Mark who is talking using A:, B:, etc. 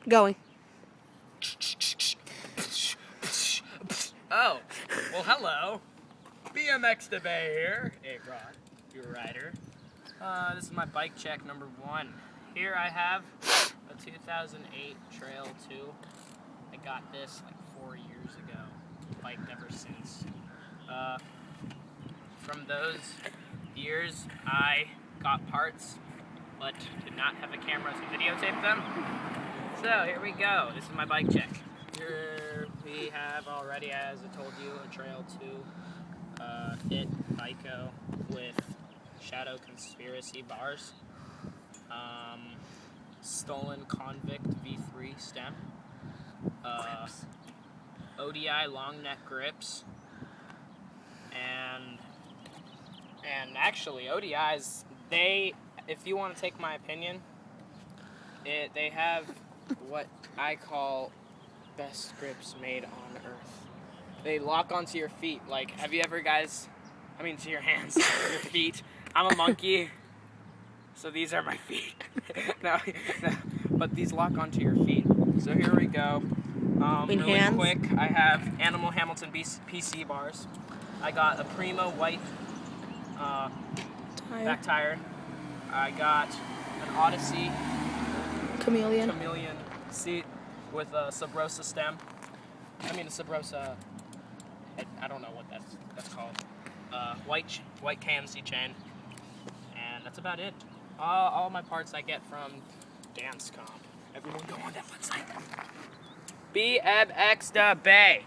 A: Going.
B: Oh, well, hello. BMX Debate here. Hey, Ron, your rider. This is my bike check number 1. Here I have a 2008 Trail 2. I got this like 4 years ago. Biked ever since. From those years, I got parts, but did not have a camera to videotape them. So here we go. This is my bike check. Here we have already, as I told you, a Trail 2 Hit Ico with Shadow Conspiracy bars, stolen Convict V3 stem, ODI long neck grips, and actually ODIs, if you want to take my opinion, they have what I call best grips made on earth. They lock onto your feet. Like, have you ever to your hands, your feet. I'm a monkey, so these are my feet. no, but these lock onto your feet. So here we go. Really
A: hands?
B: quick, I have Animal Hamilton PC bars. I got a Primo white back tire. I got an Odyssey
A: Chameleon
B: seat with a Subrosa stem. A Subrosa, I don't know what that's called. White KMC chain. And that's about it. All my parts I get from Dance Comp. Everyone go on that website. BMX Debate.